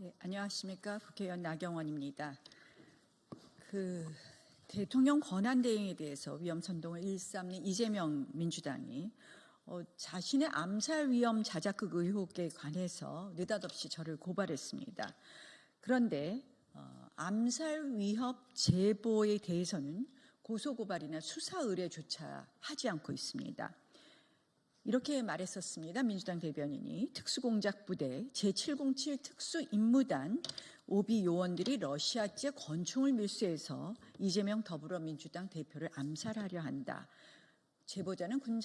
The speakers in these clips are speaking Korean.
네, 안녕하십니까. 국회의원 나경원입니다. 대통령 권한대행에 대해서 위험 선동을 일삼는 이재명 민주당이 자신의 암살 위험 자작극 의혹에 관해서 느닷없이 저를 고발했습니다. 그런데 암살 위협 제보에 대해서는 고소고발이나 수사 의뢰조차 하지 않고 있습니다. 이렇게 말했었습니다. 민주당 대변인이 특수공작부대 제707 특수임무단 오비 요원들이 러시아제 권총을 밀수해서 이재명 더불어민주당 대표를 암살하려 한다. 제보자는 군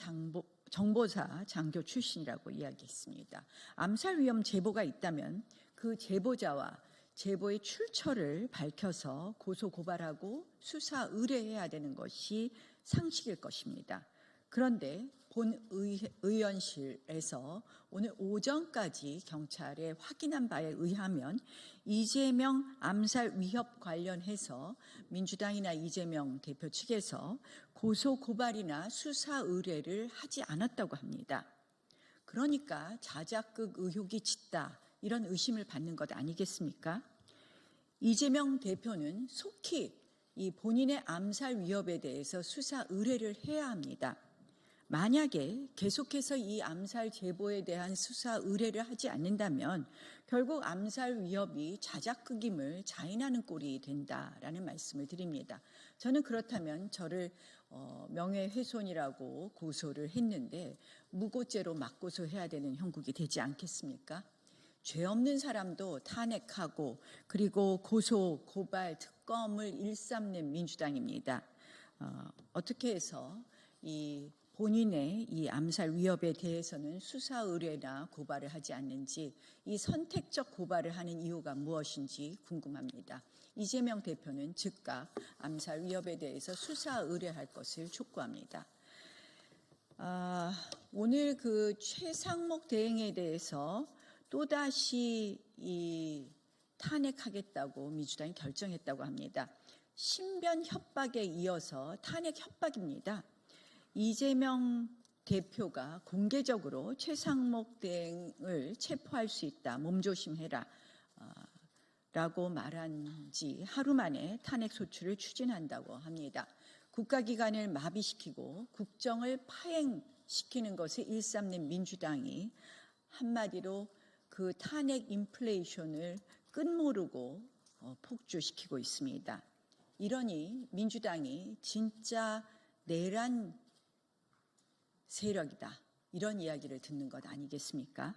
정보사 장교 출신이라고 이야기했습니다. 암살 위험 제보가 있다면 그 제보자와 제보의 출처를 밝혀서 고소 고발하고 수사 의뢰해야 되는 것이 상식일 것입니다. 그런데 본의원실에서 오늘 오전까지 경찰에 확인한 바에 의하면 이재명 암살 위협 관련해서 민주당이나 이재명 대표 측에서 고소 고발이나 수사 의뢰를 하지 않았다고 합니다. 그러니까 자작극 의혹이 짙다, 이런 의심을 받는 것 아니겠습니까? 이재명 대표는 속히 이 본인의 암살 위협에 대해서 수사 의뢰를 해야 합니다. 만약에 계속해서 이 암살 제보에 대한 수사 의뢰를 하지 않는다면 결국 암살 위협이 자작극임을 자인하는 꼴이 된다라는 말씀을 드립니다. 저는 그렇다면 저를 명예훼손이라고 고소를 했는데 무고죄로 맞고소해야 되는 형국이 되지 않겠습니까? 죄 없는 사람도 탄핵하고 그리고 고소, 고발, 특검을 일삼는 민주당입니다. 어떻게 해서 본인의 이 암살 위협에 대해서는 수사 의뢰나 고발을 하지 않는지, 이 선택적 고발을 하는 이유가 무엇인지 궁금합니다. 이재명 대표는 즉각 암살 위협에 대해서 수사 의뢰할 것을 촉구합니다. 오늘 최상목 대행에 대해서 또다시 탄핵하겠다고 민주당이 결정했다고 합니다. 신변 협박에 이어서 탄핵 협박입니다. 이재명 대표가 공개적으로 최상목 대행을 체포할 수 있다, 몸조심해라 라고 말한 지 하루 만에 탄핵 소추를 추진한다고 합니다. 국가기관을 마비시키고 국정을 파행시키는 것을 일삼는 민주당이 한마디로 그 탄핵 인플레이션을 끝모르고 폭주시키고 있습니다. 이러니 민주당이 진짜 내란 세력이다, 이런 이야기를 듣는 것 아니겠습니까?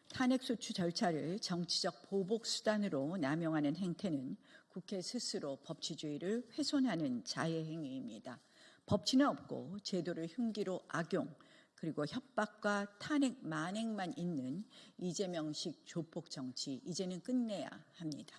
탄핵소추 절차를 정치적 보복수단으로 남용하는 행태는 국회 스스로 법치주의를 훼손하는 자해행위입니다. 법치는 없고 제도를 흉기로 악용, 그리고 협박과 탄핵 만행만 있는 이재명식 조폭 정치, 이제는 끝내야 합니다.